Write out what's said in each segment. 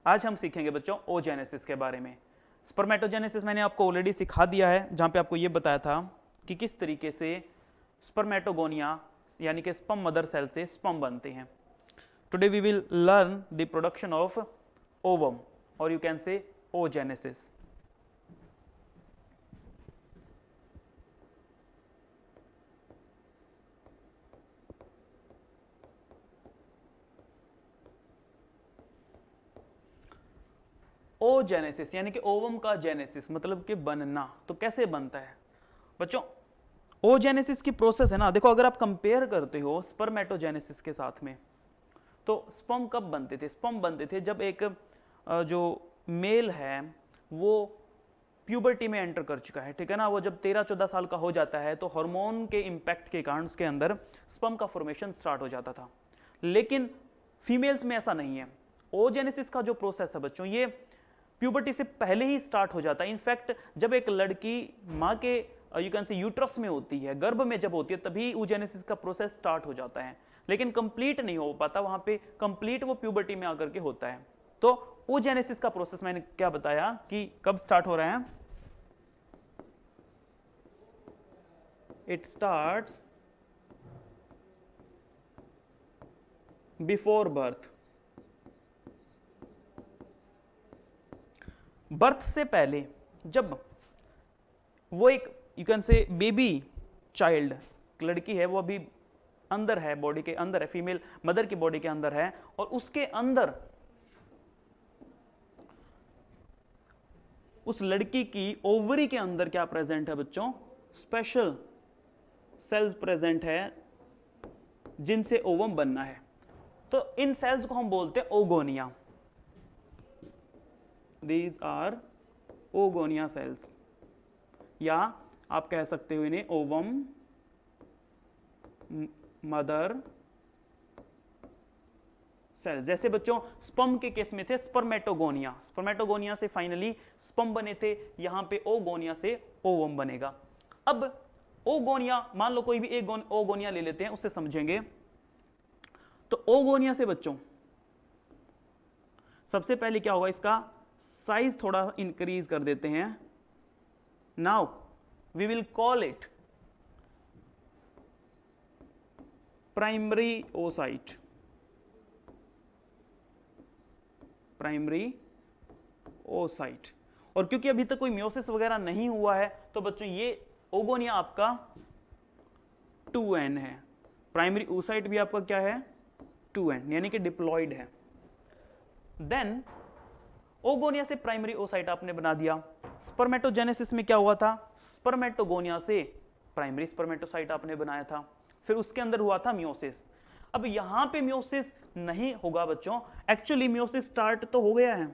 आज हम सीखेंगे बच्चों ओजेनेसिस के बारे में। स्पर्मेटोजेनेसिस मैंने आपको ऑलरेडी सिखा दिया है, जहां पे आपको ये बताया था कि किस तरीके से स्पर्मेटोगोनिया यानी कि स्पर्म मदर सेल से स्पर्म बनते हैं। Today we will learn the production of ovum और you can say oogenesis. Oogenesis यानी कि ओवम का जेनेसिस मतलब कि बनना। तो कैसे बनता है बच्चों? ओजेनेसिस की प्रोसेस है ना, देखो अगर आप कंपेयर करते हो स्पर्मेटोजेनेसिस के साथ में, तो स्पर्म कब बनते थे? स्पर्म बनते थे जब एक जो मेल है वो प्यूबर्टी में एंटर कर चुका है, ठीक है ना। वो जब 13-14 साल का हो जाता है तो हार्मोन के इंपैक्ट के कारण उसके अंदर स्पर्म का फॉर्मेशन स्टार्ट हो जाता था। लेकिन फीमेल्स में ऐसा नहीं है। ओजेनेसिस का जो प्रोसेस है बच्चों, ये प्यूबर्टी से पहले ही स्टार्ट हो जाता है। इनफैक्ट जब एक लड़की माँ के यू कैन से यूट्रस में होती है, गर्भ में जब होती है, तभी ओजेनेसिस का प्रोसेस स्टार्ट हो जाता है, लेकिन कंप्लीट नहीं हो पाता वहां पे। कंप्लीट वो प्यूबर्टी में आकर के होता है। तो ओजेनेसिस का प्रोसेस मैंने क्या बताया कि कब स्टार्ट हो रहा है? It starts before birth. Birth से पहले जब वो एक यू कैन से बेबी चाइल्ड लड़की है, वो अभी अंदर है, बॉडी के अंदर है, फीमेल मदर की बॉडी के अंदर है, और उसके अंदर उस लड़की की ओवरी के अंदर क्या प्रेजेंट है बच्चों? स्पेशल सेल्स प्रेजेंट है जिनसे ओवम बनना है। तो इन सेल्स को हम बोलते हैं oogonia. These are oogonia cells, या आप कह सकते हो इन्हें ओवम मदर सेल। जैसे बच्चों स्पर्म के केस में थे स्पर्मेटोगोनिया, स्पर्मेटोगोनिया से फाइनली स्पर्म बने थे, यहां पे ओगोनिया से ओवम बनेगा। अब ओगोनिया, मान लो कोई भी एक ओगोनिया ले लेते हैं, उससे समझेंगे। तो ओगोनिया से बच्चों सबसे पहले क्या होगा, इसका साइज थोड़ा इंक्रीज कर देते हैं। Now we will call it primary oocyte. Primary oocyte. और क्योंकि अभी तक कोई मियोसिस वगैरह नहीं हुआ है, तो बच्चों ये ओगोनिया आपका 2n है। प्राइमरी ओसाइट भी आपका क्या है? 2n, यानी कि डिप्लॉयड है। देन ओगोनिया से प्राइमरी ओसाइट आपने बना दिया। स्पर्मेटोजेनेसिस में क्या हुआ था? स्पर्मेटोगोनिया से प्राइमरी स्पर्मेटोसाइट आपने बनाया था, फिर उसके अंदर हुआ था मियोसिस। अब यहां पे मियोसिस नहीं होगा बच्चों, एक्चुअली मियोसिस स्टार्ट तो हो गया है,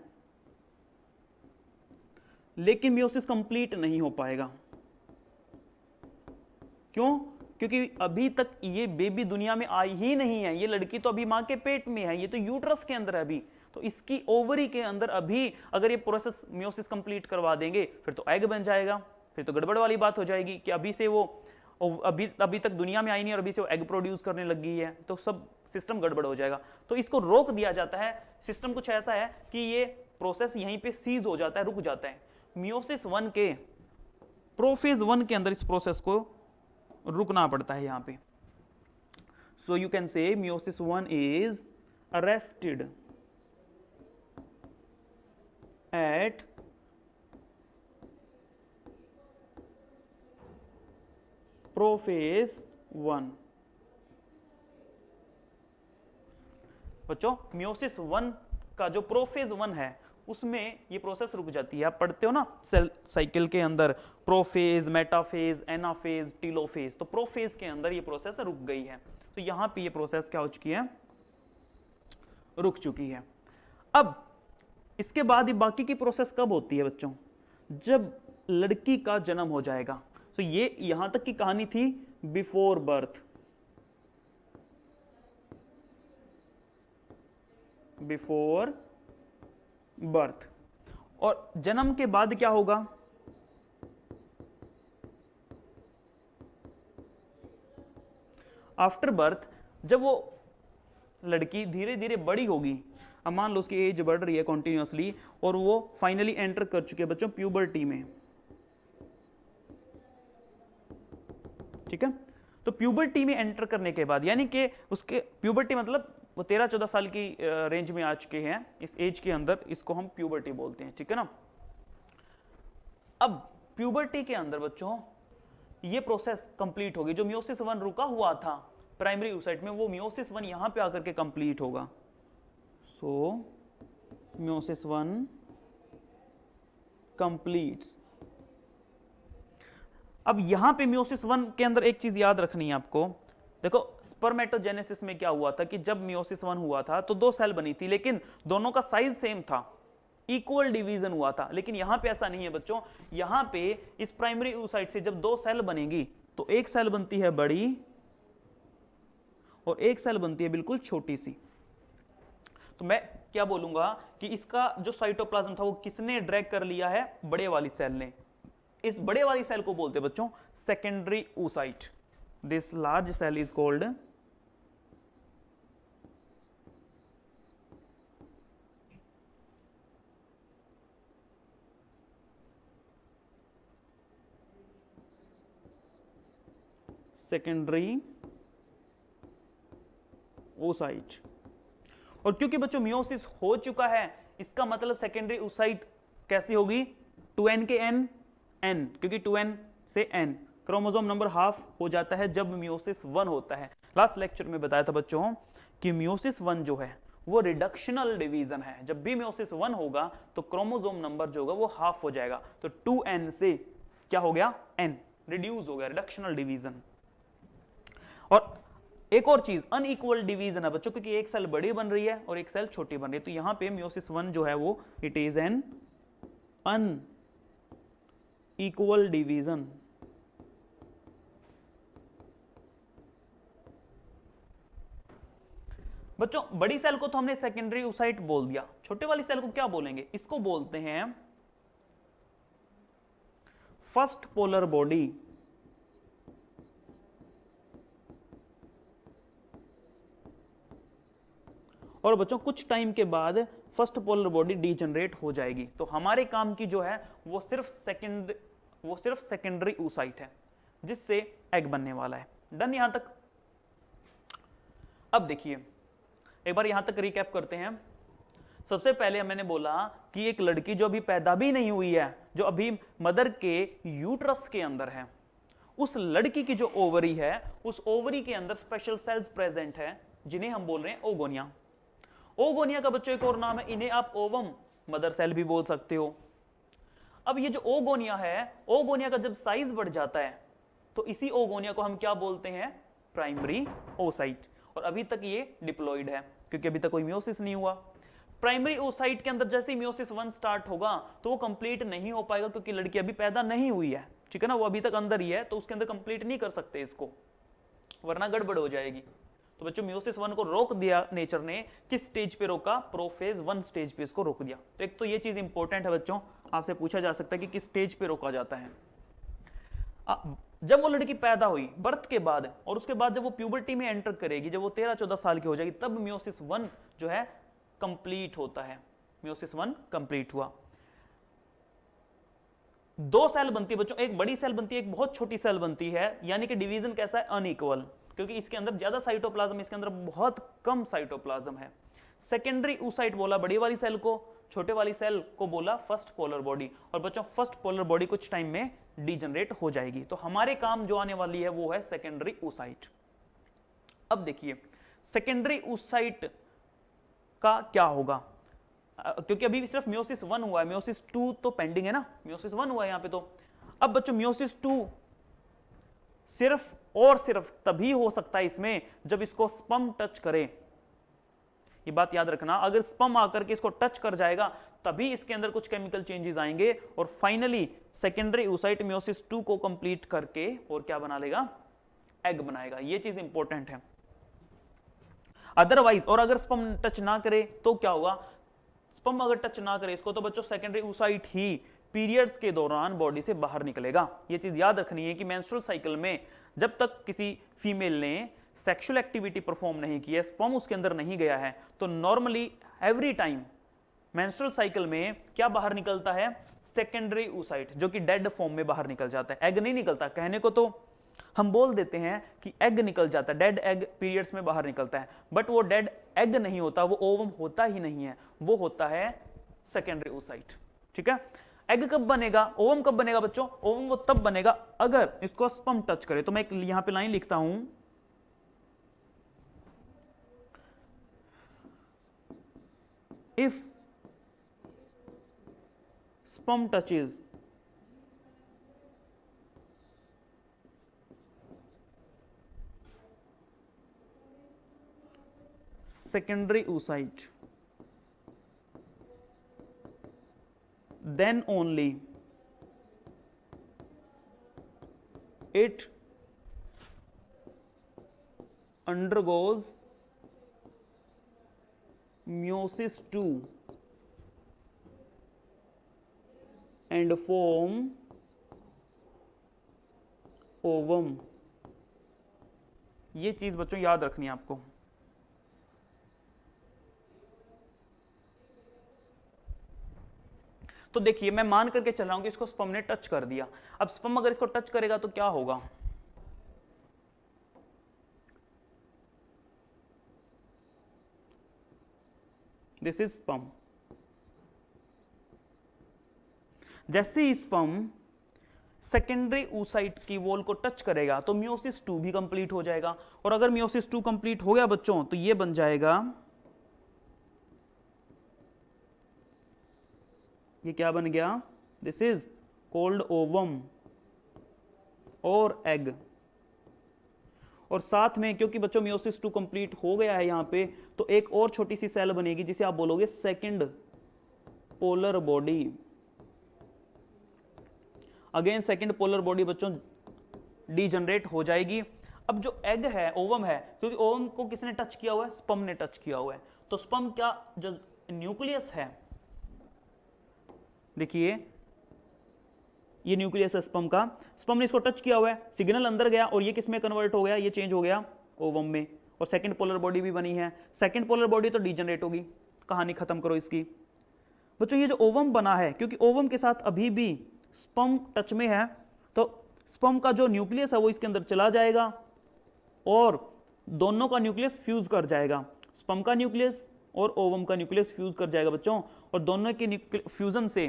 लेकिन मियोसिस कंप्लीट नहीं हो पाएगा। क्यों? क्योंकि अभी तक ये बेबी दुनिया में आई ही नहीं है, ये लड़की तो अभी मां के पेट में है, ये तो यूट्रस के अंदर है अभी। तो इसकी ओवरी के अंदर अभी अगर ये प्रोसेस मियोसिस कंप्लीट करवा देंगे, फिर तो एग बन जाएगा। फिर तो गड़बड़ वाली बात हो जाएगी कि अभी से वो अभी तक दुनिया में आई नहीं और अभी से वो एग प्रोड्यूस करने लग गई है, तो सब सिस्टम गड़बड़ हो जाएगा। तो इसको रोक दिया जाता है। सिस्टम कुछ ऐसा है कि ये प्रोसेस यहीं पे सीज हो जाता है, रुक जाता है। मियोसिस 1 के प्रोफेज 1 के अंदर इस प्रोसेस को रुकना पड़ता है यहां पे। सो यू कैन से meiosis 1 is arrested eight prophase 1। बच्चों मियोसिस 1 का जो प्रोफेज 1 है, उसमें ये प्रोसेस रुक जाती है। आप पढ़ते हो ना सेल साइकिल के अंदर प्रोफेज, मेटाफेज, एनाफेज, टीलोफेज। तो प्रोफेज के अंदर ये प्रोसेस रुक गई है, तो यहां पे ये प्रोसेस क्या हो चुकी है? रुक चुकी है। अब इसके बाद ये बाकी की प्रोसेस कब होती है बच्चों? जब लड़की का जन्म हो जाएगा। तो ये यहां तक की कहानी थी बिफोर बर्थ। Before birth. और जन्म के बाद क्या होगा? आफ्टर बर्थ, जब वो लड़की धीरे धीरे बड़ी होगी, अब मान लो उसकी एज बढ़ रही है कॉन्टिन्यूसली और वो फाइनली एंटर कर चुके हैं बच्चों प्यूबर्टी में, ठीक है। तो प्यूबर्टी में एंटर करने के बाद यानी कि उसके प्यूबर्टी मतलब वो 13-14 साल की रेंज में आ चुके हैं, इस एज के अंदर, इसको हम प्यूबर्टी बोलते हैं, ठीक है ना। अब प्यूबर्टी के अंदर बच्चों ये प्रोसेस कंप्लीट होगी, जो मियोसिस 1 रुका हुआ था प्राइमरी oocyte में, वो मियोसिस 1 यहां पे आकर के कंप्लीट होगा। सो मियोसिस 1 कंप्लीट्स। अब यहां पे मियोसिस 1 के अंदर एक चीज याद रखनी है आपको, देखो स्पर्मेटोजेनेसिस में क्या हुआ था कि जब मियोसिस 1 हुआ था तो 2 सेल बनी थी, लेकिन दोनों का साइज सेम था, इक्वल डिवीजन हुआ था। लेकिन यहां पे ऐसा नहीं है बच्चों, यहां पे इस प्राइमरी oocyte से जब 2 सेल बनेगी तो एक सेल बनती है बड़ी और एक सेल बनती है बिल्कुल छोटी सी। तो मैं क्या बोलूंगा कि इसका जो साइटोप्लाज्म था वो किसने ड्रैग कर लिया है, बड़े वाली सेल ने। इस बड़े वाली सेल को बोलते हैं बच्चों secondary oocyte। This large cell is called secondary oocyte। और क्योंकि बच्चों मियोसिस हो चुका है, इसका मतलब सेकेंडरी oocyte कैसी होगी, 2n के n, क्योंकि 2n से n क्रोमोसोम नंबर हाफ हो जाता है जब मियोसिस 1 होता है। लास्ट लेक्चर में बताया था बच्चों कि मियोसिस 1 जो है वो रिडक्शनल डिवीजन है, जब भी मियोसिस 1 होगा तो क्रोमोसोम नंबर जो होगा वो हाफ हो जाएगा, तो 2n से क्या हो गया, n रिड्यूस हो गया, रिडक्शनल डिवीजन। और एक और चीज अनइक्वल डिवीजन है बच्चों, क्योंकि एक सेल बड़ी बन रही है और एक सेल छोटी बन रही है, तो यहां पे मियोसिस 1 जो है वो it is an unequal division. बच्चों बड़ी सेल को तो हमने सेकेंडरी oocyte बोल दिया, छोटे वाली सेल को क्या बोलेंगे, इसको बोलते हैं फर्स्ट पोलर बॉडी। और बच्चों कुछ टाइम के बाद फर्स्ट पोलर बॉडी डीजनरेट हो जाएगी, तो हमारे काम की जो है वो सिर्फ सेकेंडरी oocyte है जिससे एग बनने वाला है। डन यहां तक। अब देखिए एक बार यहां तक रिकैप करते हैं। सबसे पहले मैंने बोला कि एक लड़की जो अभी पैदा भी नहीं हुई है, जो अभी मदर के यूट्रस के अंदर है, उस लड़की की जो ओवरी है, उस ओवरी के अंदर स्पेशल सेल्स प्रेजेंट है जिन्हें हम बोल रहे हैं ओगोनिया। ओगोनिया का बच्चों एक और नाम है, इन्हें आप ओवम मदर सेल भी बोल सकते हो। अब ये जो ओगोनिया है, ओगोनिया का जब साइज बढ़ जाता है तो इसी ओगोनिया को हम क्या बोलते हैं, प्राइमरी oocyte। और अभी तक ये डिप्लॉइड है क्योंकि अभी तक कोई मियोसिस नहीं हुआ। प्राइमरी oocyte के अंदर जैसे ही मियोसिस 1 स्टार्ट होगा तो वो कंप्लीट नहीं हो पाएगा क्योंकि लड़की अभी पैदा नहीं हुई है, ठीक है ना, वो अभी तक अंदर ही है, तो उसके अंदर कंप्लीट नहीं कर सकते इसको, वरना गड़बड़ हो जाएगी। तो बच्चों मियोसिस 1 को रोक दिया नेचर ने, किस स्टेज पे रोका, प्रोफेज 1 स्टेज पे इसको रोक दिया। तो एक तो ये चीज इंपॉर्टेंट है बच्चों, आपसे पूछा जा सकता है कि किस स्टेज पे रोका जाता है। जब वो लड़की पैदा हुई बर्थ के बाद, और उसके बाद जब वो प्यूबर्टी में एंटर करेगी, जब वो 13-14 साल की हो जाएगी, तब मियोसिस 1 जो है कंप्लीट होता है। मियोसिस 1 कंप्लीट हुआ। 2 सेल बनती है बच्चों, एक बड़ी सेल बनती है, एक बहुत छोटी सेल बनती है, यानी कि डिवीजन कैसा है, अनइक्वल, क्योंकि इसके अंदर ज्यादा साइटोप्लाज्म, इसके अंदर बहुत कम साइटोप्लाज्म है। सेकेंडरी oocyte बोला बड़ी वाली सेल को, छोटे वाली सेल को बोला फर्स्ट पोलर बॉडी। और बच्चों फर्स्ट पोलर बॉडी कुछ टाइम में डीजनरेट हो जाएगी, तो हमारे काम जो आने वाली है वो है सेकेंडरी oocyte। अब देखिए सेकेंडरी oocyte का क्या होगा, क्योंकि अभी सिर्फ मियोसिस 1 हुआ है, मियोसिस 2 तो पेंडिंग है ना, मियोसिस 1 हुआ है यहां पे। तो अब बच्चों मियोसिस 2 सिर्फ और सिर्फ तभी हो सकता है इसमें जब इसको स्पर्म टच करे। ये बात याद रखना, अगर स्पर्म आकर के इसको टच कर जाएगा तभी इसके अंदर कुछ केमिकल चेंजेस आएंगे और फाइनली सेकेंडरी oocyte मियोसिस 2 को कंप्लीट करके और क्या बना लेगा, एग बनाएगा। ये चीज इंपॉर्टेंट है। अदरवाइज, और अगर स्पर्म टच ना करे तो क्या होगा, स्पर्म अगर टच ना करे इसको, तो बच्चों सेकेंडरी oocyte ही पीरियड्स के दौरान बॉडी से बाहर निकलेगा। ये चीज याद रखनी है कि मेंस्ट्रुअल साइकिल में जब तक किसी फीमेल ने सेक्सुअल एक्टिविटी परफॉर्म नहीं की है, स्पर्म उसके अंदर नहीं गया है, तो normally every time menstrual cycle में क्या बाहर निकलता है, सेकेंडरी oocyte, जो कि डेड फॉर्म में बाहर निकल जाता है। एग नहीं निकलता, कहने को तो हम बोल देते हैं कि एग निकल जाता है, डेड एग पीरियड्स में बाहर निकलता है, बट वो डेड एग नहीं होता, वो ओवम होता ही नहीं है, वो होता है सेकेंडरी oocyte। ठीक है, एग कब बनेगा, ओवम कब बनेगा बच्चों, ओवम वो तब बनेगा अगर इसको स्पर्म टच करे। तो मैं यहां पे लाइन लिखता हूं, if sperm touches secondary oocyte, then only it undergoes meiosis II and form ovum। ये चीज बच्चों याद रखनी है आपको। तो देखिए मैं मान करके चल रहा हूं कि इसको स्पर्म ने टच कर दिया। अब स्पर्म अगर इसको टच करेगा तो क्या होगा, दिस इज स्पर्म। जैसे ही स्पर्म सेकेंडरी oocyte की वॉल को टच करेगा तो मियोसिस 2 भी कंप्लीट हो जाएगा। और अगर मियोसिस 2 कंप्लीट हो गया बच्चों तो ये बन जाएगा, ये क्या बन गया, दिस इज कॉल्ड ओवम और एग। और साथ में क्योंकि बच्चों मियोसिस 2 कंप्लीट हो गया है यहां पे, तो एक और छोटी सी सेल बनेगी जिसे आप बोलोगे second polar body. Again second polar body बच्चों डीजनरेट हो जाएगी। अब जो एग है, ओवम है, क्योंकि ओवम को किसने टच किया हुआ है, स्पर्म ने टच किया हुआ है, तो स्पर्म क्या जो न्यूक्लियस है, देखिए ये न्यूक्लियस है स्पर्म का, स्पर्म ने इसको टच किया हुआ है, सिग्नल अंदर गया और ये किस में कन्वर्ट हो गया, ये चेंज हो गया ओवम में, और सेकंड पोलर बॉडी भी बनी है। सेकंड पोलर बॉडी तो डीजनरेट होगी, कहानी खत्म करो इसकी। बच्चों ये जो ओवम बना है, क्योंकि ओवम के साथ अभी भी स्पर्म टच में है, तो स्पर्म का जो न्यूक्लियस है वो इसके अंदर चला जाएगा और दोनों का न्यूक्लियस फ्यूज कर जाएगा, स्पर्म का न्यूक्लियस और ओवम का न्यूक्लियस फ्यूज कर जाएगा बच्चों। और दोनों के फ्यूजन से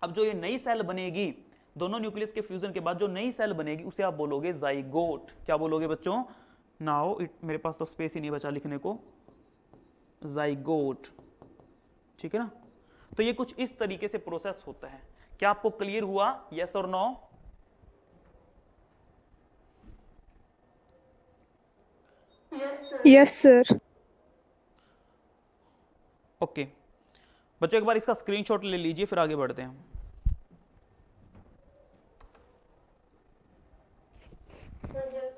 अब जो ये नई सेल बनेगी, दोनों न्यूक्लियस के फ्यूजन के बाद जो नई सेल बनेगी उसे आप बोलोगे जाइगोट। क्या बोलोगे बच्चों, नाउ मेरे पास तो स्पेस ही नहीं बचा लिखने को, जाइगोट। ठीक है ना, तो ये कुछ इस तरीके से प्रोसेस होता है। क्या आपको क्लियर हुआ, यस और नो? Yes sir. ओके बच्चों, एक बार इसका स्क्रीनशॉट ले लीजिए, फिर आगे बढ़ते हैं।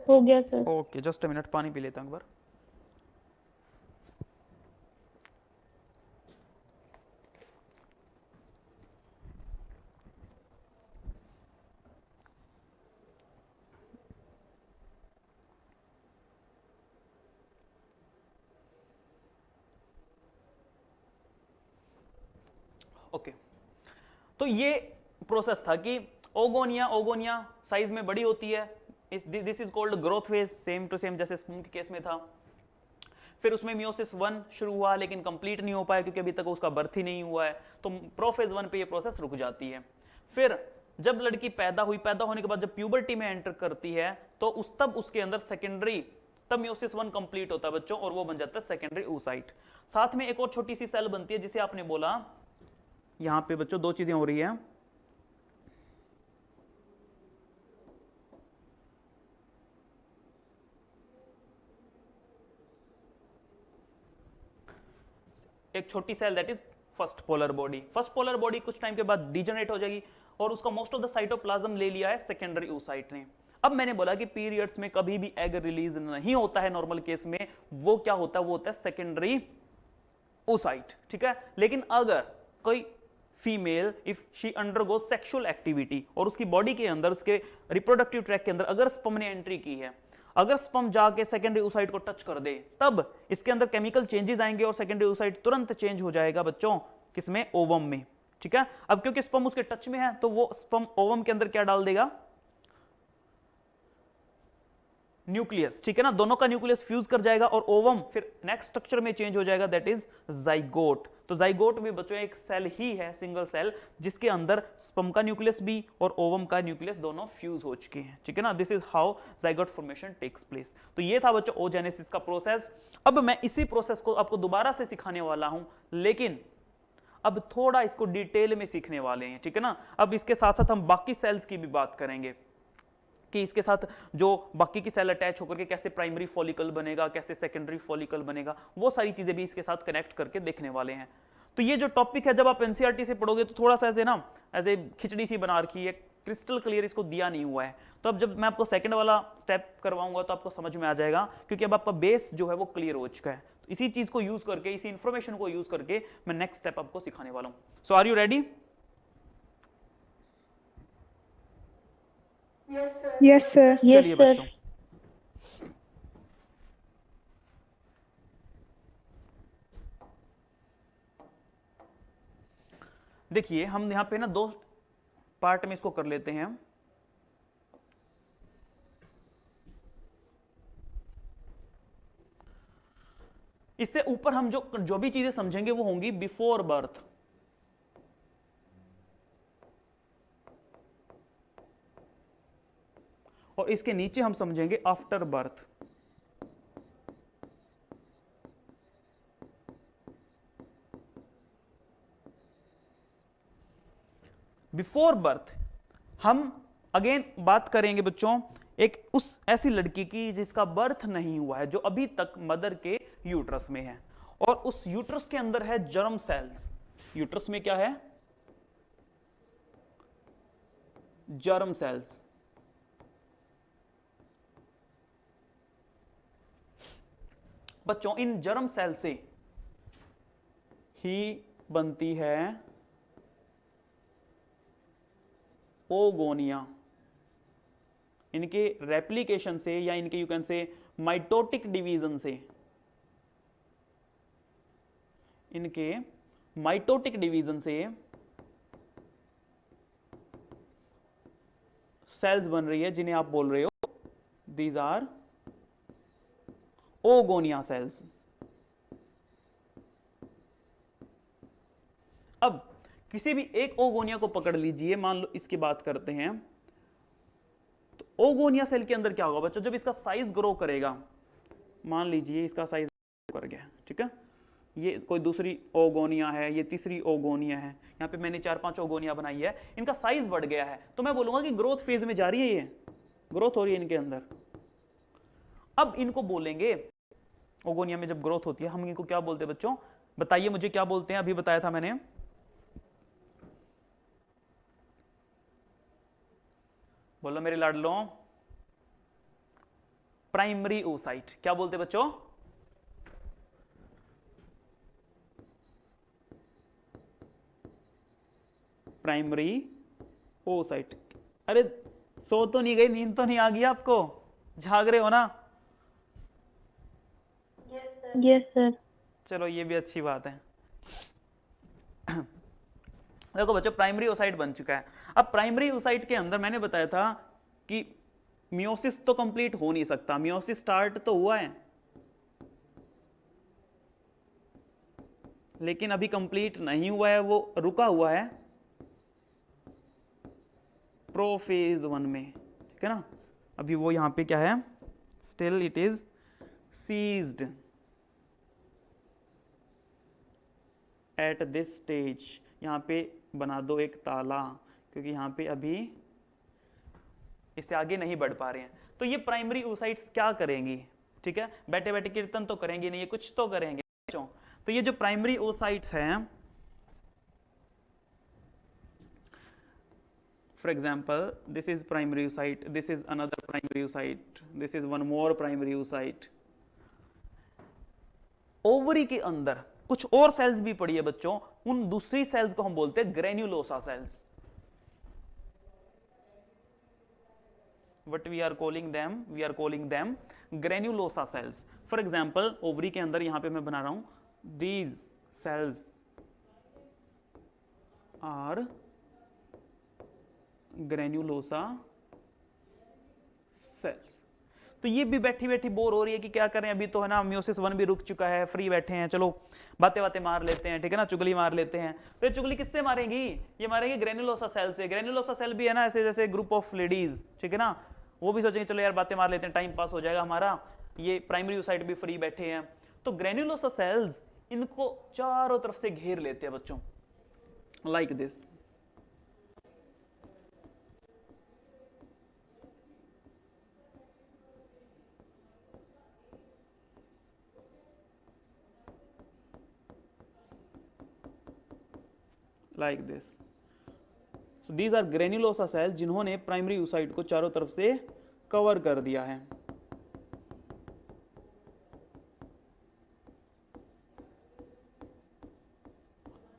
हो गया sir. Okay just a minute, पानी पी लेता हूं एक बार। ओके तो ये प्रोसेस था कि ओगोनिया साइज में बड़ी होती है, this is called growth phase, same to same जैसे स्पर्म के केस में था। फिर उसमें मियोसिस 1 शुरू हुआ लेकिन कंप्लीट नहीं हो पाया क्योंकि अभी तक उसका बर्थ ही नहीं हुआ है, तो प्रोफेज 1 पे ये प्रोसेस रुक जाती है। फिर जब लड़की पैदा हुई, पैदा होने के बाद जब प्यूबर्टी में एंटर करती है तो तब उसके अंदर सेकेंडरी, तब मियोसिस 1 कंप्लीट होता है बच्चों और वो बन जाता है सेकेंडरी oocyte। साथ में एक और छोटी सी सेल बनती है जिसे आपने बोला, यहां पे बच्चों दो चीजें हो रही है, एक छोटी cell that is first polar body. First polar body कुछ टाइम के बाद डीजनरेट हो जाएगी और उसका मोस्ट ऑफ द साइटोप्लाज्म ले लिया है सेकेंडरी oocyte ने। अब मैंने बोला कि पीरियड्स में कभी भी एग रिलीज नहीं होता है नॉर्मल केस में, वो क्या होता है, वो होता है सेकेंडरी oocyte। ठीक है, लेकिन अगर कोई female if she undergo sexual activity और उसकी बॉडी के अंदर, उसके रिप्रोडक्टिव ट्रैक के अंदर अगर स्पर्म ने एंट्री की है, अगर स्पर्म जाके सेकेंडरी oocyte को टच कर दे तब इसके अंदर केमिकल चेंजेस आएंगे और सेकेंडरी oocyte तुरंत चेंज हो जाएगा बच्चों, किसमें, ओवम में। ठीक है, अब क्योंकि स्पर्म उसके टच में है तो वो स्पर्म ओवम के अंदर क्या डाल देगा, न्यूक्लियस। ठीक है ना, दोनों का न्यूक्लियस फ्यूज कर जाएगा और ओवम फिर नेक्स्ट स्ट्रक्चर में चेंज हो जाएगा, दैट इज जाइगोट। तो जाइगोट भी बच्चों एक सेल ही है, सिंगल सेल, जिसके अंदर स्पर्म का न्यूक्लियस भी और ओवम का न्यूक्लियस दोनों फ्यूज हो चुके हैं। ठीक है ना, this is how zygote formation takes place. तो ये था बच्चों oogenesis का प्रोसेस। अब मैं इसी प्रोसेस को आपको दोबारा से सिखाने वाला हूं, लेकिन अब थोड़ा इसको डिटेल में सीखने वाले हैं। ठीक है ना, अब इसके साथ साथ हम बाकी सेल्स की भी बात करेंगे कि इसके साथ जो बाकी की सेल अटैच होकर के कैसे प्राइमरी फॉलिकल बनेगा, कैसे सेकेंडरी फॉलिकल बनेगा, वो सारी चीजें भी इसके साथ कनेक्ट करके देखने वाले हैं। तो ये जो टॉपिक है, जब आप एनसीईआरटी से पढ़ोगे तो थोड़ा सा ऐसे ना, ऐसे खिचड़ी सी बना रखी है, क्रिस्टल क्लियर इसको दिया नहीं हुआ है। तो अब जब मैं आपको सेकंड वाला स्टेप करवाऊंगा तो आपको समझ में आ जाएगा, क्योंकि अब आपका बेस जो है वो क्लियर हो चुका है। तो इसी चीज को यूज करके, इसी इंफॉर्मेशन को यूज करके मैं नेक्स्ट स्टेप आपको सिखाने वाला हूं। So are you ready? Yes sir. चलिए बच्चों, देखिए हम यहां पे ना दो पार्ट में इसको कर लेते हैं। इससे ऊपर हम जो भी चीजें समझेंगे वो होंगी बिफोर बर्थ, और इसके नीचे हम समझेंगे आफ्टर बर्थ। बिफोर बर्थ हम अगेन बात करेंगे बच्चों एक उस ऐसी लड़की की जिसका बर्थ नहीं हुआ है, जो अभी तक मदर के यूट्रस में है, और उस यूट्रस के अंदर है जर्म सेल्स। यूट्रस में क्या है? Germ cells. बच्चों इन जर्म सेल से ही बनती है ओगोनिया। इनके रेप्लिकेशन से या इनके यू कैन से माइटोटिक डिवीजन से, इनके माइटोटिक डिवीजन से सेल्स बन रही है जिन्हें आप बोल रहे हो दीज आर ओगोनिया सेल्स। अब किसी भी एक ओगोनिया को पकड़ लीजिए, मान लो इसकी बात करते हैं, तो ओगोनिया सेल के अंदर क्या होगा बच्चों, जब इसका साइज ग्रो करेगा, मान लीजिए इसका साइज कर गया, ठीक है, ये कोई दूसरी ओगोनिया है, ये तीसरी ओगोनिया है, यहाँ पे मैंने 4-5 ओगोनिया बनाई है, इनका साइज बढ़ गया है, तो मैं बोलूंगा कि ग्रोथ फेज में जा रही है, ये ग्रोथ हो रही है इनके अंदर। अब इनको बोलेंगे, ओगोनिया में जब ग्रोथ होती है हम इनको क्या बोलते हैं बच्चों, बताइए मुझे क्या बोलते हैं, अभी बताया था मैंने, बोलो मेरे लाडलों, प्राइमरी oocyte। क्या बोलते हैं बच्चों? Primary oocyte। अरे सो तो नहीं गई, नींद तो नहीं आ गई आपको, जाग रहे हो ना? Yes sir. चलो ये भी अच्छी बात है। देखो बच्चों प्राइमरी oocyte बन चुका है। अब प्राइमरी oocyte के अंदर मैंने बताया था कि मियोसिस तो कंप्लीट हो नहीं सकता, मियोसिस स्टार्ट तो हुआ है लेकिन अभी कंप्लीट नहीं हुआ है, वो रुका हुआ है प्रोफेज 1 में, ठीक है ना, अभी वो यहां पे क्या है, still it is ceased at this stage. यहां पे बना दो एक ताला, क्योंकि यहां पे अभी इससे आगे नहीं बढ़ पा रहे हैं। तो ये प्राइमरी oocytes क्या करेंगी, ठीक है, बैठे बैठे कीर्तन तो करेंगे नहीं, ये कुछ तो करेंगे बच्चों। तो ये जो प्राइमरी oocytes हैं, for example this is primary oocyte, this is another primary oocyte, this is one more primary oocyte। Ovary के अंदर कुछ और सेल्स भी पड़ी है बच्चों, उन दूसरी सेल्स को हम बोलते हैं granulosa cells. What we are calling them granulosa cells. For example ovary के अंदर यहां पे मैं बना रहा हूं, these cells are granulosa cells. तो ये भी बैठी बैठी बोर हो रही है कि क्या करें, अभी तो है ना म्योसिस 1 भी रुक चुका है, फ्री बैठे हैं, चलो बातें बातें मार लेते हैं, ठीक है ना, चुगली मार लेते हैं. तो ये चुगली किससे मारेंगी, ये मारेंगे ग्रेन्युलोसा सेल से. ग्रेन्युलोसा सेल भी है ना ऐसे जैसे ग्रुप ऑफ लेडीज, ठीक है ना, वो भी सोचेंगे चलो यार बातें मार लेते हैं, टाइम पास हो जाएगा हमारा, ये प्राइमरी यूसाइट भी फ्री बैठे हैं. तो ग्रेन्युलोसा सेल्स इनको चारों तरफ से घेर लेते हैं बच्चों, like this. like this. So these are granulosa cells जिन्होंने प्राइमरी यूसाइट को चारों तरफ से कवर कर दिया है.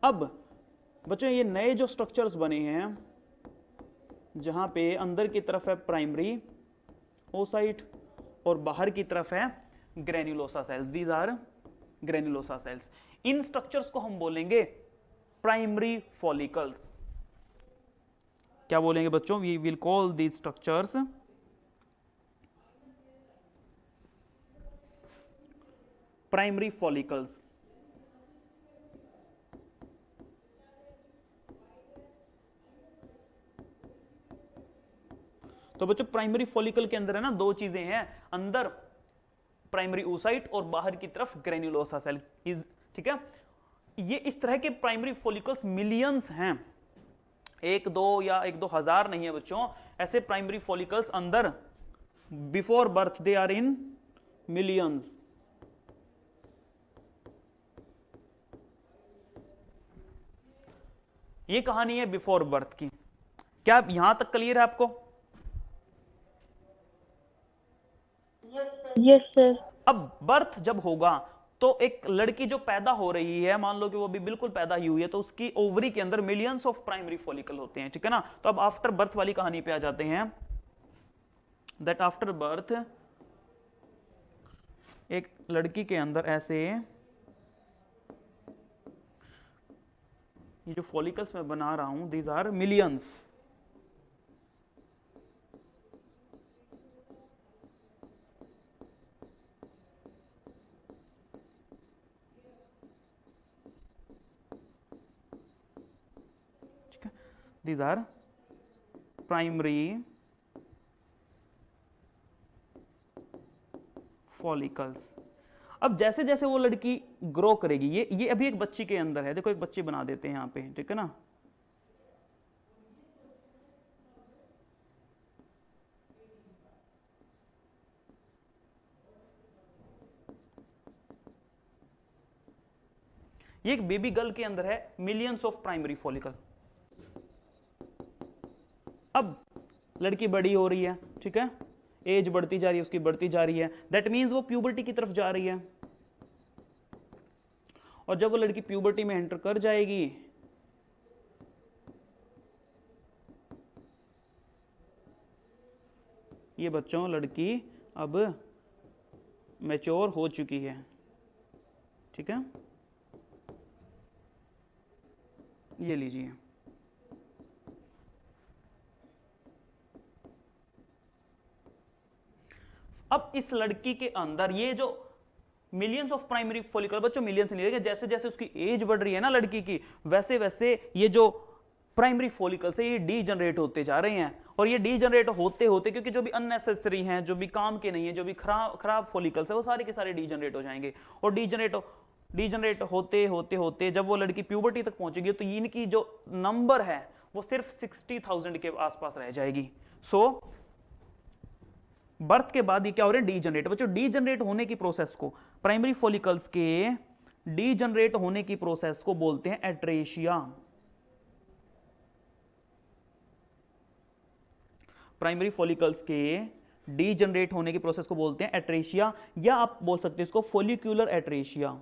अब बच्चों ये नए जो स्ट्रक्चर्स बने हैं जहां पे अंदर की तरफ है प्राइमरी ओसाइट और बाहर की तरफ है granulosa cells, these are granulosa cells. इन स्ट्रक्चर्स को हम बोलेंगे प्राइमरी फॉलिकल्स. क्या बोलेंगे बच्चों, we will call these structures primary follicles. तो बच्चों प्राइमरी फॉलिकल के अंदर है ना दो चीजें हैं, अंदर प्राइमरी oocyte और बाहर की तरफ ग्रेन्युलोसा सेल इज, ठीक है. ये इस तरह के प्राइमरी फॉलिकल्स मिलियंस हैं, एक दो हजार नहीं है बच्चों, ऐसे प्राइमरी फॉलिकल्स अंदर before birth they are in millions. ये कहानी है बिफोर बर्थ की. क्या यहां तक क्लियर है आपको? Yes sir. अब बर्थ जब होगा तो एक लड़की जो पैदा हो रही है, मान लो कि वो अभी बिल्कुल पैदा ही हुई है, तो उसकी ओवरी के अंदर मिलियंस ऑफ प्राइमरी फॉलिकल होते हैं, ठीक है ना. तो अब आफ्टर बर्थ वाली कहानी पे आ जाते हैं, दैट आफ्टर बर्थ एक लड़की के अंदर ऐसे ये जो फॉलिकल्स मैं बना रहा हूं, these are millions. These are primary follicles. अब जैसे जैसे वो लड़की ग्रो करेगी, ये अभी एक बच्ची के अंदर है, देखो एक बच्ची बना देते हैं यहां पे, ठीक है ना. ये एक बेबी गर्ल के अंदर है मिलियंस ऑफ प्राइमरी फॉलिकल. अब लड़की बड़ी हो रही है, ठीक है, एज बढ़ती जा रही है, उसकी बढ़ती जा रही है, दैट मीन्स वो प्यूबर्टी की तरफ जा रही है. और जब वो लड़की प्यूबर्टी में एंटर कर जाएगी, ये बच्चों लड़की अब मैच्योर हो चुकी है, ठीक है. ये लीजिए, अब इस लड़की के अंदर ये जो मिलियंस ऑफ प्राइमरी फॉलिकल, बच्चों मिलियंस नहीं लगेगा, जैसे जैसे उसकी एज बढ़ रही है ना लड़की की, वैसे वैसे ये जो प्राइमरी फॉलिकल्स है ये डीजनरेट होते जा रहे हैं. और ये डीजनरेट होते होते, क्योंकि जो भी अननेसेसरी हैं, जो भी काम के नहीं है, जो भी खराब फॉलिकल्स है, वो सारे के सारे डीजनरेट हो जाएंगे. और डीजनरेट होते होते होते जब वो लड़की प्यूबर्टी तक पहुंचेगी तो इनकी जो नंबर है वो सिर्फ 60,000 के आसपास रह जाएगी. सो बर्थ के बाद ये क्या हो रहे हैं, डीजनरेट. बच्चों डीजनरेट होने की प्रोसेस को, प्राइमरी फॉलिकल्स के डीजनरेट होने की प्रोसेस को बोलते हैं एट्रेशिया. प्राइमरी फॉलिकल्स के डीजनरेट होने की प्रोसेस को बोलते हैं एट्रेशिया, या आप बोल सकते हैं इसको फॉलिक्यूलर एट्रेशिया.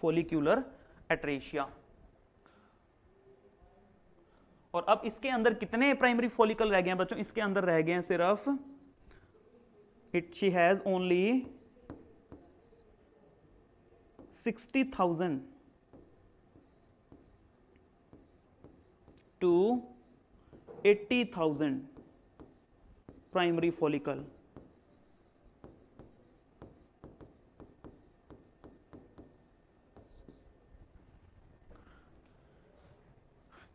फॉलिक्यूलर एट्रेशिया। और अब इसके अंदर कितने प्राइमरी फॉलिकल रह गए हैं बच्चों? इसके अंदर रह गए हैं सिर्फ she has only 60,000 to 80,000 primary follicle.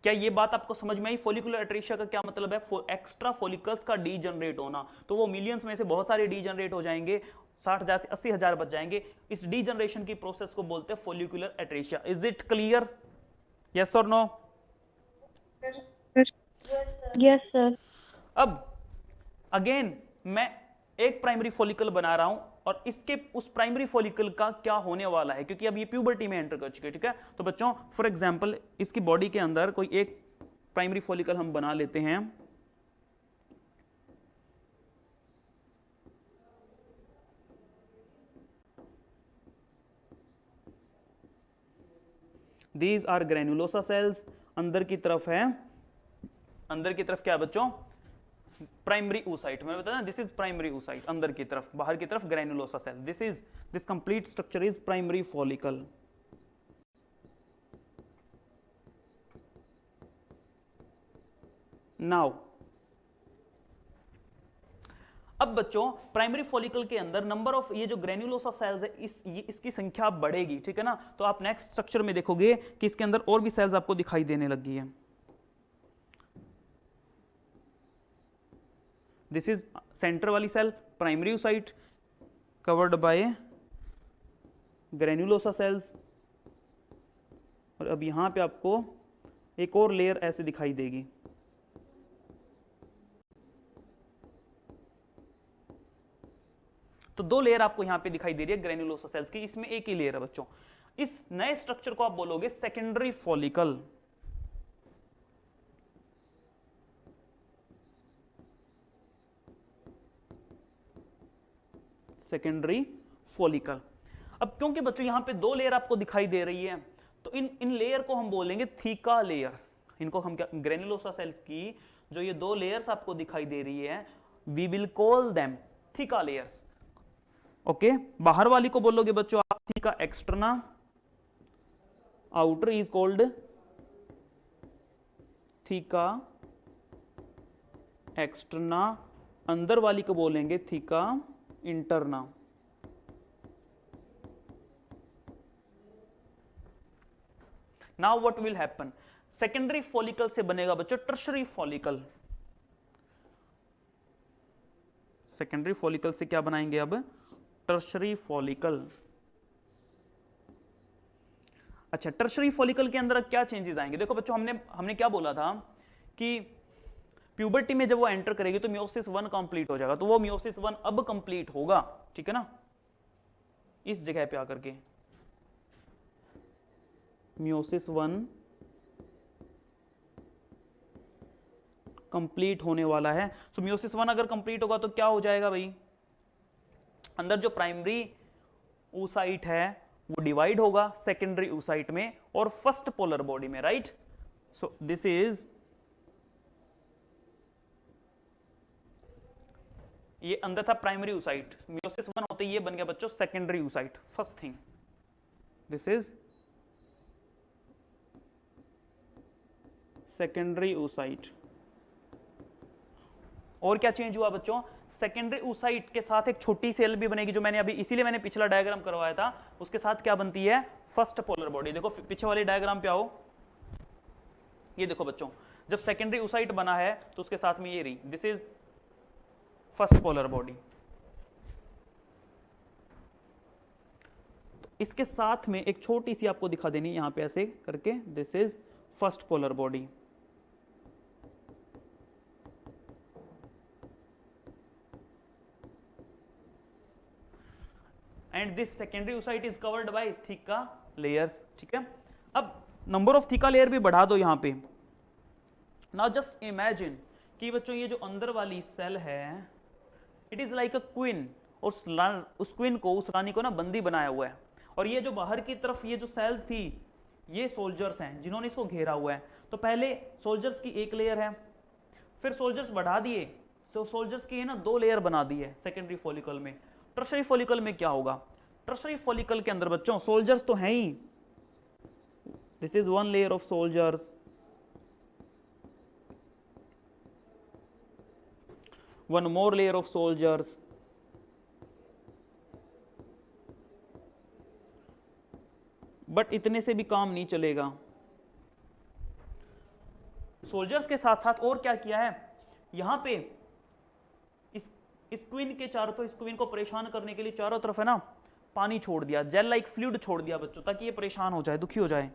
क्या ये बात आपको समझ में आई? फॉलिकुलर एट्रेशिया का क्या मतलब है? एक्स्ट्रा फॉलिकल्स का डीजनरेट होना। तो वो मिलियंस में से बहुत सारे डीजनरेट हो जाएंगे, 60,000 से 80,000 बच जाएंगे। इस डीजनरेशन की प्रोसेस को बोलते हैं follicular atresia. Is it clear? Yes और नो? Yes, sir. अब अगेन मैं एक प्राइमरी फॉलिकल बना रहा हूं और इसके उस प्राइमरी फॉलिकल का क्या होने वाला है, क्योंकि अब ये प्यूबर्टी में एंटर कर चुके हैं, ठीक है? तो बच्चों फॉर एग्जांपल इसकी बॉडी के अंदर कोई एक प्राइमरी फॉलिकल हम बना लेते हैं। These are granulosa cells. अंदर की तरफ है, अंदर की तरफ क्या है बच्चों? Primary oocyte। मैंने बताया दिस इज प्राइमरी oocyte। अंदर की तरफ, बाहर की तरफ granulosa cell. This complete structure is primary follicle. Now अब बच्चों प्राइमरी फॉलिकल के अंदर नंबर ऑफ ये जो ग्रेन्युलोसा सेल्स है इसकी संख्या बढ़ेगी, ठीक है ना? तो आप नेक्स्ट स्ट्रक्चर में देखोगे कि इसके अंदर और भी सेल्स आपको दिखाई देने लगी है। दिस इज सेंटर वाली cell primary oocyte covered by granulosa cells. और अब यहां पे आपको एक और लेयर ऐसे दिखाई देगी। तो दो लेयर आपको यहां पे दिखाई दे रही है ग्रेन्युलोसा सेल्स की, इसमें एक ही लेयर है बच्चों। इस नए स्ट्रक्चर को आप बोलोगे सेकेंडरी फॉलिकल। Secondary follicle. अब क्योंकि बच्चों यहां पे दो लेयर आपको दिखाई दे रही है, तो इन लेयर को हम बोलेंगे थीका लेयर्स। इनको हम क्या, ग्रेन्युलोसा सेल्स की जो ये दो लेयर्स आपको दिखाई दे रही है, we will call them theca layers. Okay, बाहर वाली को बोलोगे बच्चों आप theca externa, outer is called theca externa, अंदर वाली को बोलेंगे theca interna. Now what will happen? Secondary follicle से बनेगा बच्चों टर्शरी फॉलिकल। सेकेंडरी फॉलिकल से क्या बनाएंगे अब? Tertiary follicle. अच्छा, टर्शरी फॉलिकल के अंदर क्या चेंजेस आएंगे? देखो बच्चों हमने क्या बोला था कि प्यूबर्टी में जब वो एंटर करेगी तो मियोसिस 1 कंप्लीट हो जाएगा। तो वो मियोसिस 1 अब कंप्लीट होगा, ठीक है ना? इस जगह पे आकर के मियोसिस 1 कंप्लीट होने वाला है। सो मियोसिस 1 अगर कंप्लीट होगा तो क्या हो जाएगा भाई? अंदर जो प्राइमरी oocyte है वो डिवाइड होगा सेकेंडरी oocyte में और फर्स्ट पोलर बॉडी में, राइट? सो दिस इज, ये अंदर था प्राइमरी oocyte, मियोसिस 1 होते ही ये बन गया बच्चों secondary oocyte। First thing this is secondary oocyte। और क्या चेंज हुआ बच्चों? सेकेंडरी oocyte के साथ एक छोटी सेल भी बनेगी, जो मैंने अभी इसीलिए मैंने पिछला डायग्राम करवाया था। उसके साथ क्या बनती है? First polar body. देखो पीछे वाले डायग्राम पे आओ, ये देखो बच्चों, जब सेकेंडरी oocyte बना है तो उसके साथ में ये रही, this is first polar body. इसके साथ में एक छोटी सी आपको दिखा देनी यहां पे ऐसे करके, this is first polar body. And this secondary oocyte is covered bye theca layers, ठीक है? अब नंबर ऑफ थीका लेयर भी बढ़ा दो यहां पे। नाउ जस्ट इमेजिन कि बच्चों ये जो अंदर वाली सेल है, it is like a queen, और उस क्वीन को, उस रानी को ना बंदी बनाया हुआ है, और ये जो बाहर की तरफ ये जो सेल्स थी, ये सोल्जर्स हैं जिन्होंने इसको घेरा हुआ है। तो पहले सोल्जर्स की एक लेयर है, फिर सोल्जर्स बढ़ा दिए, तो सोल्जर्स की है ना 2 लेयर बना दी है सेकेंडरी फॉलिकल में। टर्शरी फॉलिकल में क्या होगा? टर्शरी फॉलिकल के अंदर बच्चों सोल्जर्स तो हैं ही, this is 1 layer of soldiers, one more layer of soldiers, but इतने से भी काम नहीं चलेगा। सोल्जर्स के साथ साथ और क्या किया है यहां पे, इस क्वीन के चारों, तो इस क्वीन को परेशान करने के लिए चारों तरफ है ना पानी छोड़ दिया, जेल लाइक फ्लूइड छोड़ दिया बच्चों, ताकि ये परेशान हो जाए, दुखी हो जाए।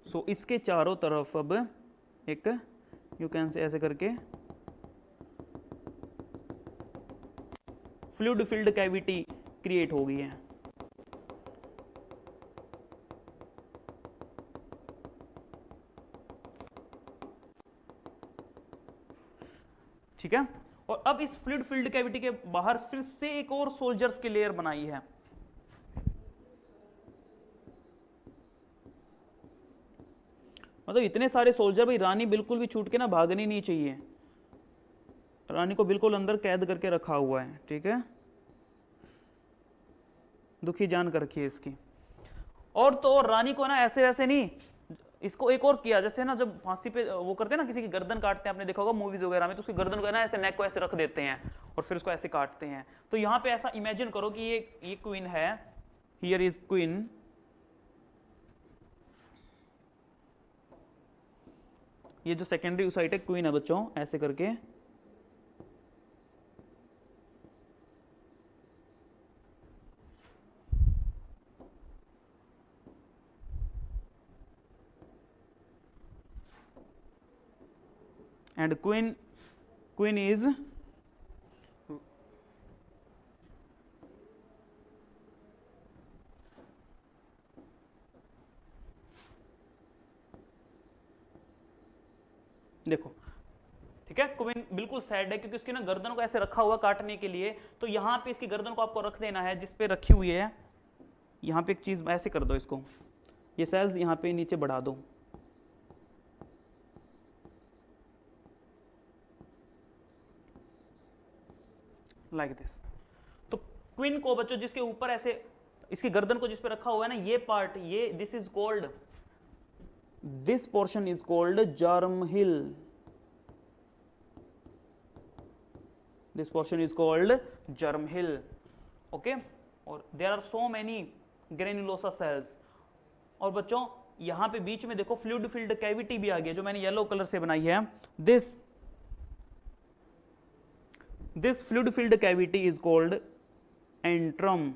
सो इसके चारों तरफ अब एक यू कैन से ऐसे करके फ्लूइड फिल्ड कैविटी क्रिएट हो गई है। ठीक है, और अब इस फ्लूइड फिल्ड कैविटी के बाहर फिर से एक और सोल्जर्स की लेयर बनाई है। मतलब इतने सारे सोल्जर, भाई रानी बिल्कुल भी छूट के ना भागनी नहीं चाहिए, रानी को बिल्कुल अंदर कैद करके रखा हुआ है। ठीक है, दुखी जान कर रखी है इसकी। और तो और रानी को ना ऐसे वैसे नहीं, इसको एक और किया, जैसे ना जब फांसी पे वो करते हैं ना, किसी की गर्दन काटते हैं, आपने देखा होगा मूवीज वगैरह में, तो उसकी गर्दन को ना ऐसे नेक को ऐसे रख देते हैं और फिर उसको ऐसे काटते हैं। तो यहाँ पे ऐसा इमेजिन करो कि ये क्वीन है, हियर इज क्वीन, ये जो सेकेंडरी ऊसाइट है क्वीन है बच्चों, ऐसे करके and queen is देखो, ठीक है, क्वीन बिल्कुल सैड है क्योंकि उसकी ना गर्दन को ऐसे रखा हुआ काटने के लिए, तो यहां पे इसकी गर्दन को आपको रख देना है जिस पे रखी हुई है, यहां पे एक चीज ऐसे कर दो, इसको ये सेल्स यहां पे नीचे बढ़ा दो, लाइक दिस। तो क्वीन को बच्चों जिसके ऊपर ऐसे इसकी गर्दन को जिस पे रखा हुआ है ना, ये पार्ट, ये this is called, this portion is called germ hill, this portion is called germ hill. Okay, और there are so many granulosa cells. और बच्चों यहां पे बीच में देखो फ्लूइड फिल्ड कैविटी भी आ गई, जो मैंने येलो कलर से बनाई है। This fluid filled cavity is called antrum.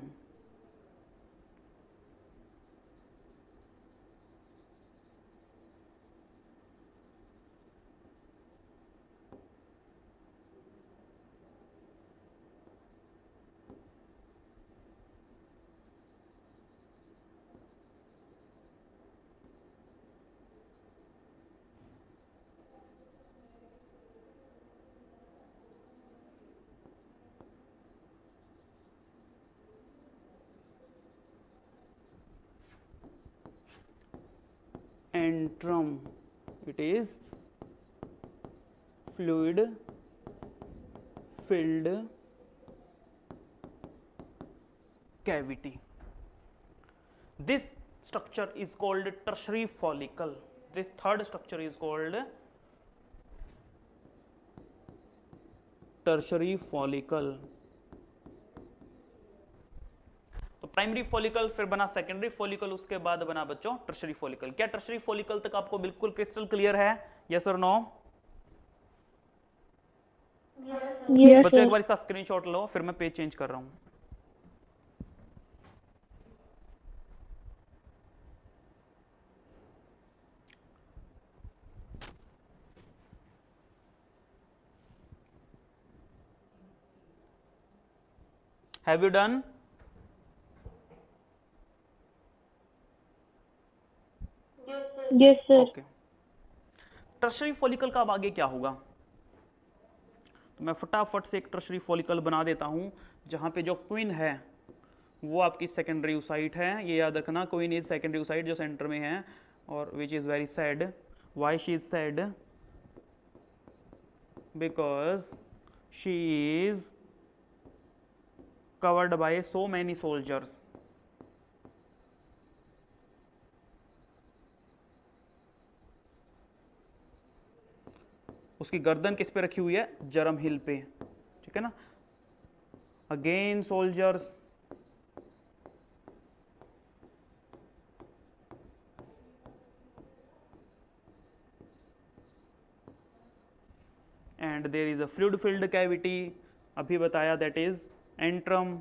Antrum, it is fluid filled cavity. This structure is called tertiary follicle. This third structure is called tertiary follicle. तो primary follicle, फिर बना सेकेंडरी फॉलिकल, उसके बाद बना बच्चों टर्शरी फॉलिकल। क्या tertiary follicle तक आपको बिल्कुल क्रिस्टल क्लियर है? यस और नो? Yes, बच्चों एक sir. बार इसका स्क्रीनशॉट लो, फिर मैं पेज चेंज कर रहा हूं। Have you done? Yes sir. Okay, tertiary follicle का अब आगे क्या होगा? तो मैं फटाफट से एक टर्शरी फॉलिकल बना देता हूं, जहां पे जो क्वीन है वो आपकी सेकेंडरी oocyte है। ये याद रखना, क्वीन इज सेकेंडरी oocyte जो सेंटर में है, और which is very sad. Why she is sad? Because she is covered by so many soldiers। उसकी गर्दन किस पे रखी हुई है? जर्म हिल पे, ठीक है ना। Again soldiers, and there is a fluid filled cavity, अभी बताया, that is antrum.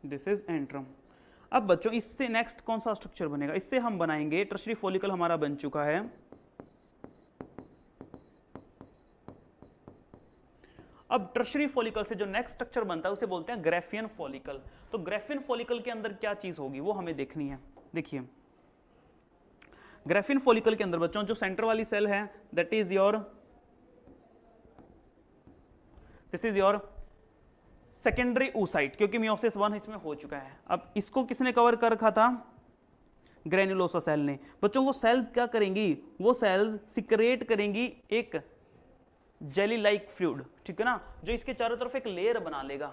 This is antrum. अब बच्चों इससे नेक्स्ट कौन सा स्ट्रक्चर बनेगा? इससे हम बनाएंगे, टर्शरी फॉलिकल हमारा बन चुका है। अब टर्शरी फॉलिकल से जो नेक्स्ट स्ट्रक्चर बनता है उसे बोलते हैं ग्राफियन फॉलिकल। तो ग्राफियन फॉलिकल के अंदर क्या चीज होगी वो हमें देखनी है। देखिए, ग्राफियन फॉलिकल के अंदर बच्चों जो सेंटर वाली सेल है, that is your, this is your secondary oocyte, क्योंकि मियोसिस 1 इसमें हो चुका है। अब इसको किसने कवर कर रखा था? ग्रेन्युलोसा सेल ने। बच्चों वो सेल्स क्या करेंगी? वो सेल्स सिक्रेट करेंगी एक जेली लाइक फ्लूइड, ठीक है ना, जो इसके चारों तरफ एक लेयर बना लेगा।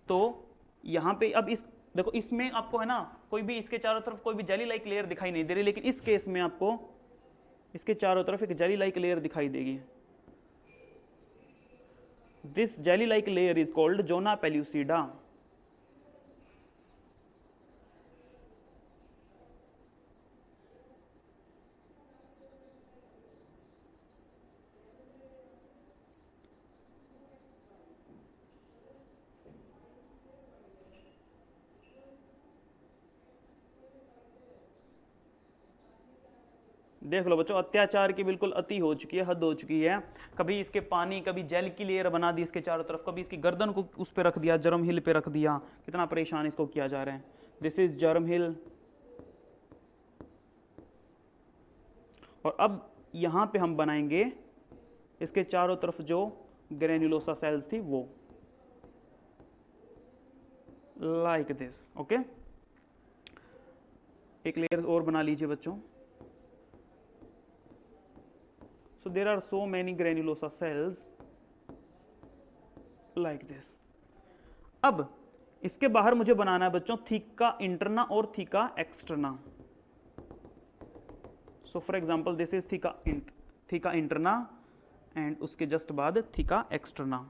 तो यहां पे अब इस देखो, इसमें आपको है ना कोई भी इसके चारों तरफ कोई भी जेली लाइक लेयर दिखाई नहीं दे रही, लेकिन इस केस में आपको इसके चारों तरफ एक जेली लाइक लेयर दिखाई देगी। This jelly like layer is called zona pellucida. देख लो बच्चों, अत्याचार की बिल्कुल अति हो चुकी है, हद हो चुकी है। कभी इसके पानी, कभी जेल की लेयर बना दी इसके चारों तरफ, कभी इसकी गर्दन को उस पे रख दिया, जर्म हिल पे रख दिया। कितना परेशान इसको किया जा रहा है। दिस इज जर्म हिल। और अब यहां पे हम बनाएंगे इसके चारों तरफ जो ग्रेन्युलोसा सेल्स थी वो, लाइक दिस। ओके, एक लेयर और बना लीजिए बच्चों। So there are so many granulosa cells like this। अब इसके बाहर मुझे बनाना है बच्चों थीका इंटरना और theca externa. So for example this is theca interna and उसके जस्ट बाद theca externa.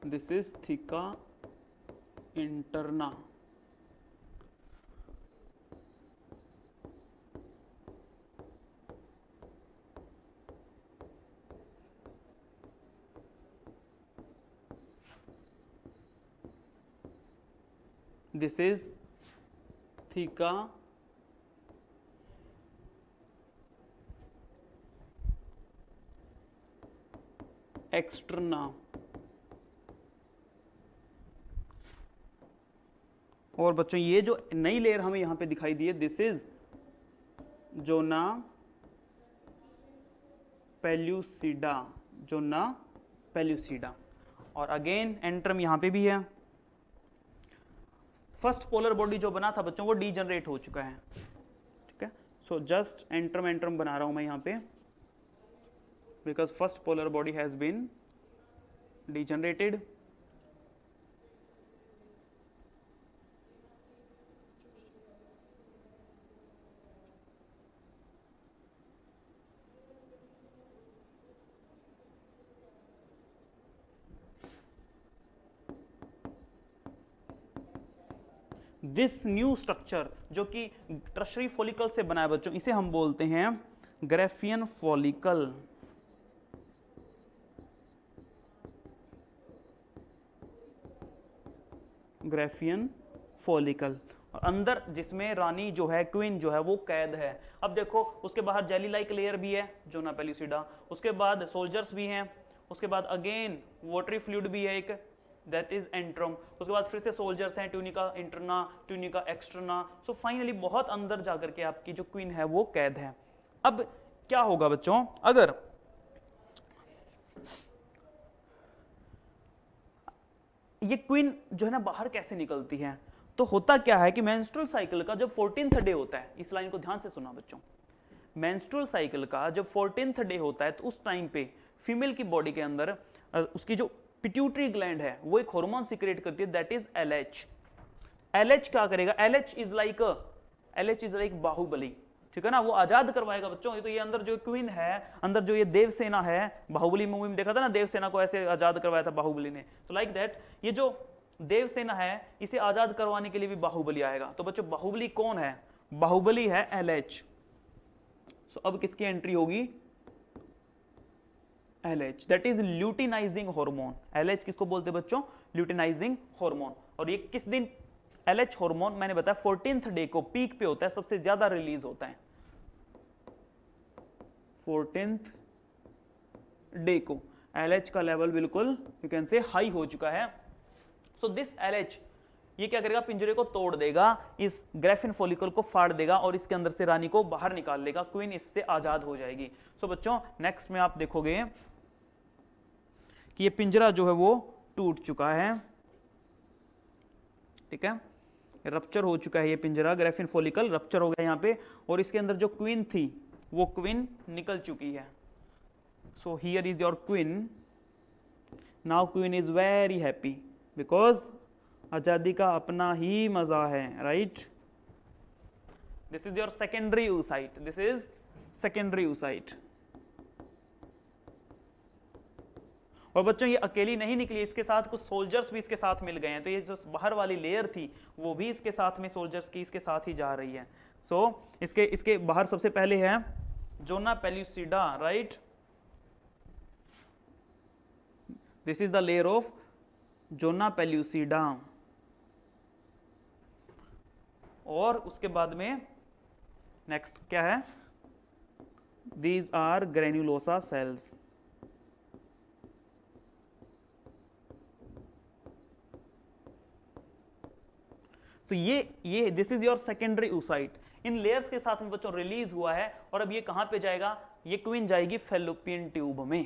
This is thicca interna। This is thicca externa। और बच्चों ये जो नई लेयर हमें यहां पे दिखाई दी है, this is zona pellucida. Zona pellucida. और अगेन एंट्रम यहां पे भी है। फर्स्ट पोलर बॉडी जो बना था बच्चों वो डीजनरेट हो चुका है, ठीक है। सो जस्ट एंट्रम एंट्रम बना रहा हूं मैं यहां पे, because first polar body has been degenerated. This new structure जो कि टर्शरी फॉलिकल से बना है बच्चों, इसे हम बोलते हैं ग्राफियन फॉलिकल। ग्राफियन फॉलिकल, और अंदर जिसमें रानी जो है, क्वीन जो है वो कैद है। अब देखो उसके बाहर जेली लाइक लेयर भी है जोना पेल्यूसिडा, उसके बाद सोल्जर्स भी हैं, उसके बाद अगेन वाटरी फ्लूइड भी है एक, दैट इज एंट्रम, उसके बाद फिर से सोल्जर्स हैं, tunica interna, tunica externa. So finally बहुत अंदर जाकर के आपकी जो क्वीन है वो कैद है। अब क्या होगा बच्चों, अगर ये क्वीन जो है ना बाहर कैसे निकलती है, तो होता क्या है कि मेंस्ट्रुअल साइकिल का जब 14th डे होता है, इस लाइन को ध्यान से सुना बच्चों, मेंस्ट्रुअल साइकिल का जब 14th डे होता है तो उस टाइम पे फीमेल की बॉडी के अंदर उसकी जो पिट्यूटरी ग्लैंड है वो एक हार्मोन सीक्रेट करती है, दैट इज एलएच। एलएच क्या करेगा, एलएच इज लाइक बाहुबली, ठीक है ना, वो आजाद करवाएगा बच्चों। ये तो ये अंदर जो क्वीन है, अंदर जो ये देवसेना है, बाहुबली मूवी में देखा था ना, देवसेना को ऐसे आजाद करवाया था बाहुबली ने, तो लाइक दैट ये जो देवसेना है इसे आजाद करवाने के लिए भी बाहुबली आएगा। तो बच्चों बाहुबली कौन है, बाहुबली है एलएच। सो अब किसकी एंट्री होगी, LH, that is luteinizing hormone. LH किसको बोलते हैं बच्चों, ल्यूटिनाइजिंग हार्मोन। और ये किस दिन एलएच हार्मोन, मैंने बताया 14th डे को पीक पे होता है, सबसे ज्यादा रिलीज होता है 14th डे को। एलएच का लेवल बिल्कुल यू कैन से हाई हो चुका है। सो दिस एलएच ये क्या करेगा, पिंजरे को तोड़ देगा, इस ग्राफिन फॉलिकल को फाड़ देगा और इसके अंदर से रानी को बाहर निकाल लेगा, क्वीन इससे आजाद हो जाएगी। सो बच्चों नेक्स्ट में आप देखोगे कि ये पिंजरा जो है वो टूट चुका है, ठीक है, रप्चर हो चुका है ये पिंजरा, ग्राफिन फॉलिकल रप्चर हो गया यहाँ पे, और इसके अंदर जो क्वीन थी वो क्वीन निकल चुकी है। So here is your queen, now queen is very happy because आजादी का अपना ही मजा है, right. This is your secondary oocyte, this is secondary oocyte। और बच्चों ये अकेली नहीं निकली, इसके साथ कुछ सोल्जर्स भी इसके साथ मिल गए हैं, तो ये जो बाहर वाली लेयर थी वो भी इसके साथ में, सोल्जर्स की इसके साथ ही जा रही है। सो इसके बाहर सबसे पहले है zona pellucida, right, this is the layer of zona pellucida. और उसके बाद में नेक्स्ट क्या है, दीज आर ग्रेन्युलोसा सेल्स। तो ये this is your secondary oocyte। इन लेयर्स के साथ में बच्चों रिलीज हुआ है, और अब ये कहां पे जाएगा, ये क्वीन जाएगी फैलोपियन ट्यूब में।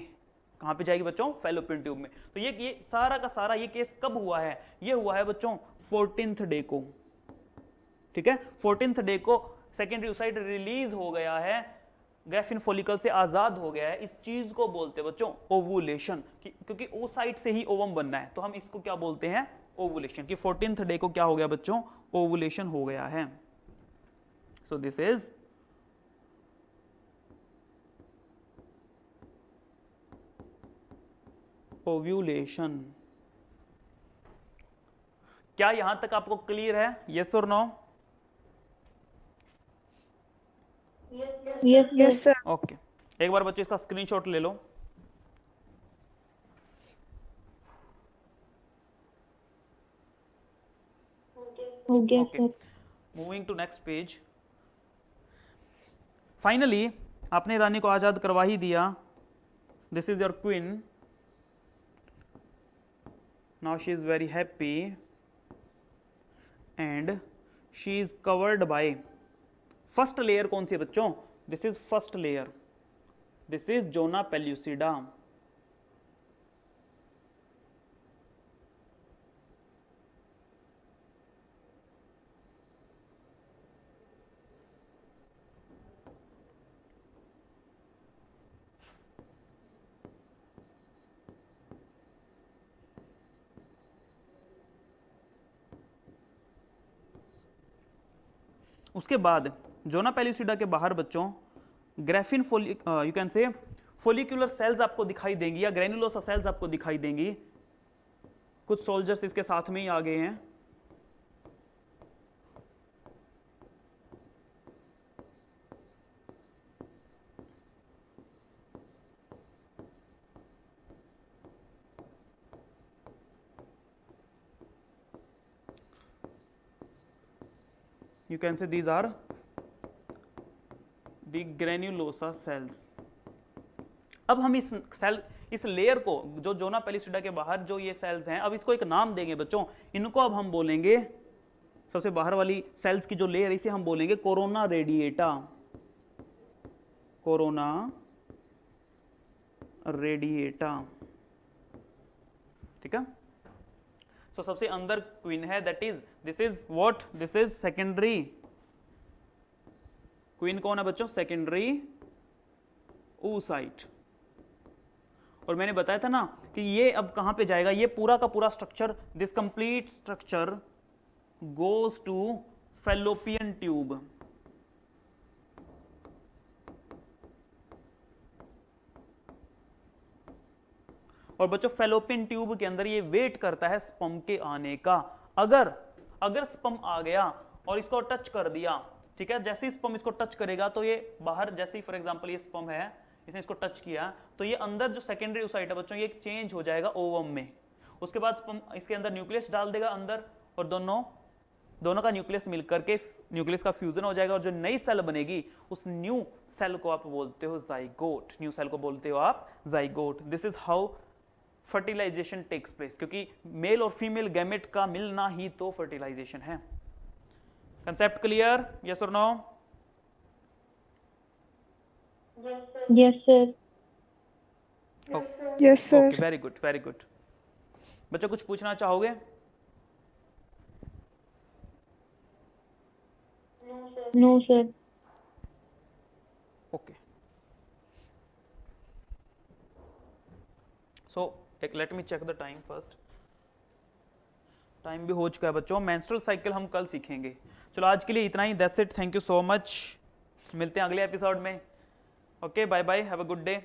कहां पे जाएगी बच्चों, फैलोपियन ट्यूब में। तो ये सारा का सारा ये केस कब हुआ है, ये हुआ है बच्चों 14th डे को, ठीक है, 14th डे को सेकेंडरी oocyte रिलीज हो गया है, ग्राफिन फॉलिकल से आजाद हो गया है। इस चीज को बोलते हैं बच्चों ओवुलेशन, क्योंकि oocyte से ही ओवम बनना है, तो हम इसको क्या बोलते हैं, ओवुलेशन। कि 14th डे को क्या हो गया बच्चों, ओवुलेशन हो गया है। So this is ovulation. क्या यहां तक आपको क्लियर है, यस और नो? Yes sir. ओके, एक बार बच्चों इसका स्क्रीनशॉट ले लो। हो गया okay, sir. Moving to next page. Finally आपने रानी को आजाद करवा ही दिया, this is your queen, now she is very happy and she is covered by first layer. कौन सी है बच्चों, this is first layer, this is zona pellucida. उसके बाद जोना पेल्यूसिडा के बाहर बच्चों Graafian you can say follicular cells आपको दिखाई देंगी, या ग्रेनुलोसा सेल्स आपको दिखाई देंगी। कुछ सोल्जर्स इसके साथ में ही आ गए हैं, you can say these are the granulosa cells. अब हम इस लेयर को, जो जोना पेलिस्टिडा के बाहर जो ये सेल्स हैं, अब इसको एक नाम देंगे बच्चों. इनको अब हम बोलेंगे, सबसे बाहर वाली सेल्स की जो लेयर, इसे हम बोलेंगे कोरोना रेडिएटा. कोरोना रेडिएटा, ठीक है. सो सबसे अंदर क्वीन है, that is, this is what, this is secondary queen. कौन है बच्चों? Secondary oocyte. और मैंने बताया था ना कि ये अब कहां पे जाएगा, ये पूरा का पूरा structure, this complete structure goes to fallopian tube. और बच्चों फैलोपियन ट्यूब के अंदर ये वेट करता है स्पर्म के आने का. अगर स्पर्म आ गया और इसको टच कर दिया, ठीक है, जैसे ही स्पर्म इसको टच करेगा तो ये बाहर, जैसे ही फॉर एग्जांपल ये स्पर्म है, इसने इसको टच किया तो ये अंदर जो सेकेंडरी oocyte है बच्चों, ये चेंज हो जाएगा ओवम में. उसके बाद स्पर्म इसके अंदर न्यूक्लियस डाल देगा अंदर, और दोनों का न्यूक्लियस मिलकर के न्यूक्लियस का फ्यूजन हो जाएगा, और जो नई सेल बनेगी उस न्यू सेल को आप बोलते हो जाइगोट. न्यू सेल को बोलते हो आप zygote. This is how fertilisation takes place, क्योंकि मेल और फीमेल गैमेट का मिलना ही तो फर्टिलाइजेशन है. Concept clear? यस और no? Yes, sir. Yes, sir. Okay, very good, very good. बच्चों कुछ पूछना चाहोगे? No, sir. ओके. So let me check the time first. Time भी हो चुका है बच्चों. मेंस्ट्रुअल साइकिल हम कल सीखेंगे. चलो आज के लिए इतना ही. That's it. Thank you so much. मिलते हैं अगले एपिसोड में. Okay, bye bye. Have a good day.